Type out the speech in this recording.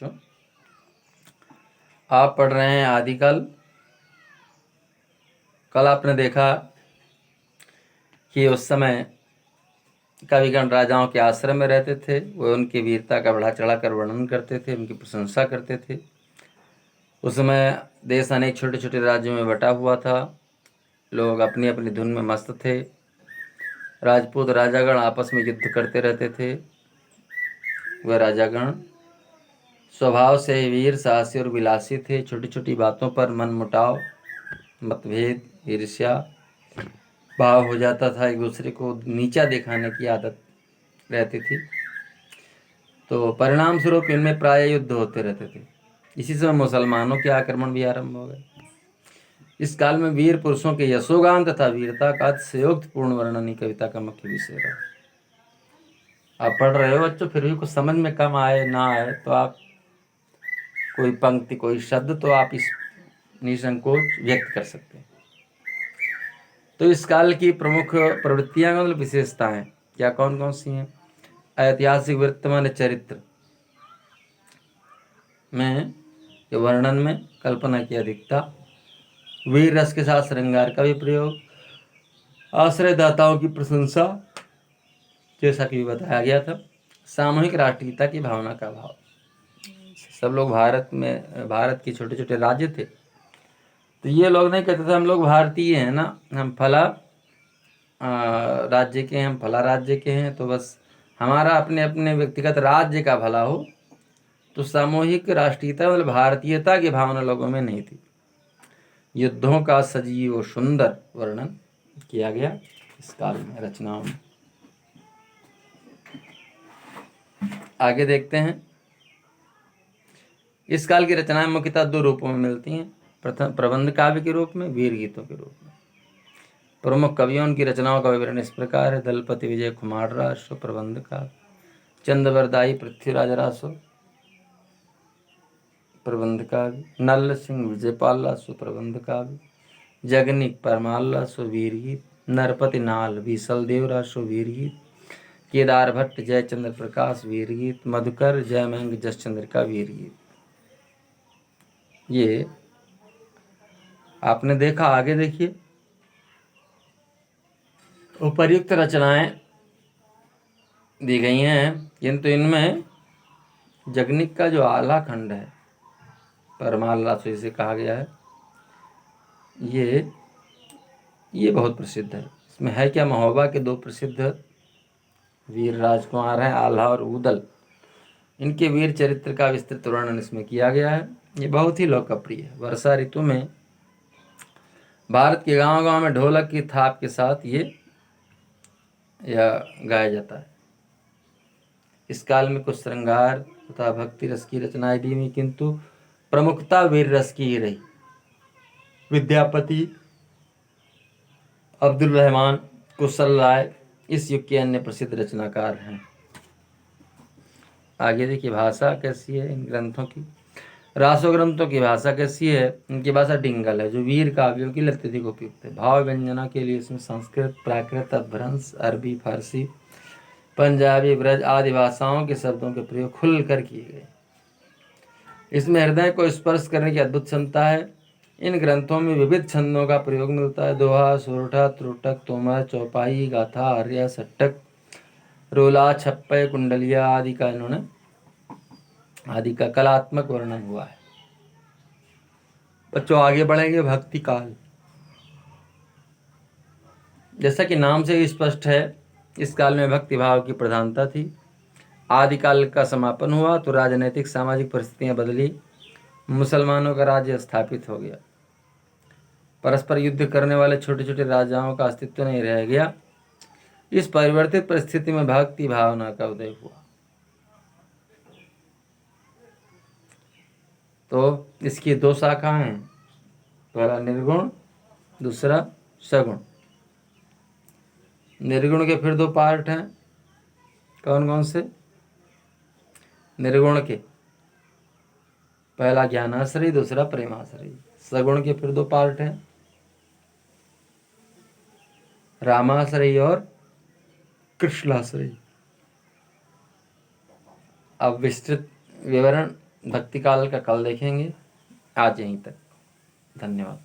बच्चों, आप पढ़ रहे हैं आदिकाल। कल आपने देखा कि उस समय कविगण राजाओं के आश्रम में रहते थे। वे उनकी वीरता का बढ़ा चढ़ा कर वर्णन करते थे, उनकी प्रशंसा करते थे। उस समय देश अनेक छोटे छोटे राज्यों में बटा हुआ था। लोग अपनी अपनी धुन में मस्त थे। राजपूत राजागण आपस में युद्ध करते रहते थे। वह राजागण स्वभाव से ही वीर, साहसी और विलासी थे। छोटी छोटी बातों पर मन मुटाव, मतभेद, ईर्ष्या भाव हो जाता था। एक दूसरे को नीचा दिखाने की आदत रहती थी। तो परिणाम स्वरूप इनमें प्राय युद्ध होते रहते थे। इसी समय मुसलमानों के आक्रमण भी आरंभ हो गए। इस काल में वीर पुरुषों के यशोगान तथा वीरता का अतिशयोक्तिपूर्ण वर्णन ही कविता का मुख्य विषय रहा। आप पढ़ रहे हो बच्चों, फिर भी कुछ समझ में कम आए ना आए तो आप कोई पंक्ति, कोई शब्द तो आप इस निसंकोच व्यक्त कर सकते हैं। तो इस काल की प्रमुख प्रवृत्तियां मतलब विशेषताएं क्या कौन कौन सी हैं? ऐतिहासिक वर्तमान चरित्र में के वर्णन में कल्पना की अधिकता, वीर रस के साथ श्रृंगार का भी प्रयोग, आश्रयदाताओं की प्रशंसा जैसा कि बताया गया था, सामूहिक राष्ट्रीयता की भावना का भाव। सब लोग भारत के छोटे छोटे राज्य थे, तो ये लोग नहीं कहते थे हम लोग भारतीय हैं ना, हम फला राज्य के हैं, हम फला राज्य के हैं, तो बस हमारा अपने अपने व्यक्तिगत राज्य का भला हो। तो सामूहिक राष्ट्रीयता मतलब भारतीयता की भावना लोगों में नहीं थी। युद्धों का सजीव और सुंदर वर्णन किया गया इस काल में रचनाओं में। आगे देखते हैं। इस काल की रचनाएं मुख्यतः दो रूपों में मिलती हैं। प्रथम प्रबंध काव्य के रूप में, वीर गीतों के रूप में। प्रमुख कवियों की रचनाओं का विवरण इस प्रकार है। दलपति विजय कुमार रासो प्रबंध काव्य, चंद्रवरदाई पृथ्वीराज रासो प्रबंध काव्य, नल सिंह विजयपाल रासो प्रबंध काव्य, जगनिक परमाल रासो वीर गीत, नरपति नाल बीसल देव रासो वीर गीत, केदार भट्ट जयचंद्र प्रकाश वीर गीत, मधुकर जयमंग जसचंद्र का वीर गीत। ये आपने देखा। आगे देखिए, उपर्युक्त रचनाएं दी गई हैं, किंतु इनमें जगनिक का जो आला खंड है, परमाल रासो इसे कहा गया है, ये बहुत प्रसिद्ध है। इसमें है क्या, महोबा के दो प्रसिद्ध वीर राजकुमार हैं, आल्हा और उदल। इनके वीर चरित्र का विस्तृत वर्णन इसमें किया गया है। ये बहुत ही लोकप्रिय है। वर्षा ऋतु में भारत के गांव गांव में ढोलक की थाप के साथ यह गाया जाता है। इस काल में कुछ श्रृंगार तथा भक्ति रस की रचनाएं भी हुई, किंतु प्रमुखता वीर रस की ही रही। विद्यापति, अब्दुल रहमान, कुशल राय इस युग के अन्य प्रसिद्ध रचनाकार हैं। आगे देखिए, भाषा कैसी है इन ग्रंथों की। रासो ग्रंथों की भाषा कैसी है? इनकी भाषा डिंगल है, जो वीर काव्यों की अत्यधिक उपयुक्त है। भाव व्यंजना के लिए इसमें संस्कृत, प्राकृत, अपभ्रंश, अरबी, फारसी, पंजाबी, ब्रज आदि भाषाओं के शब्दों के प्रयोग खुलकर किए गए। इसमें हृदय को स्पर्श करने की अद्भुत क्षमता है। इन ग्रंथों में विविध छंदों का प्रयोग मिलता है। दोहा, सोरठा, त्रुटक, तोमर, चौपाई, गाथा, आर्या, सट्टक, रोला, छप्पय, कुंडलिया आदि का कलात्मक वर्णन हुआ है। बच्चों आगे बढ़ेंगे। भक्ति काल, जैसा कि नाम से स्पष्ट है, इस काल में भक्ति भाव की प्रधानता थी। आदिकाल का समापन हुआ तो राजनीतिक सामाजिक परिस्थितियां बदली। मुसलमानों का राज्य स्थापित हो गया। परस्पर युद्ध करने वाले छोटे छोटे राजाओं का अस्तित्व नहीं रह गया। इस परिवर्तित परिस्थिति में भक्ति भावना का उदय हुआ। तो इसकी दो शाखाएं हैं, पहला निर्गुण, दूसरा सगुण। निर्गुण के फिर दो पार्ट हैं। कौन कौन से? निर्गुण के पहला ज्ञानाश्रय, दूसरा प्रेमाश्रय। सगुण के फिर दो पार्ट हैं, रामाश्रय और कृष्णाश्रय। अब विस्तृत विवरण भक्ति काल का कल देखेंगे। आज यहीं तक, धन्यवाद।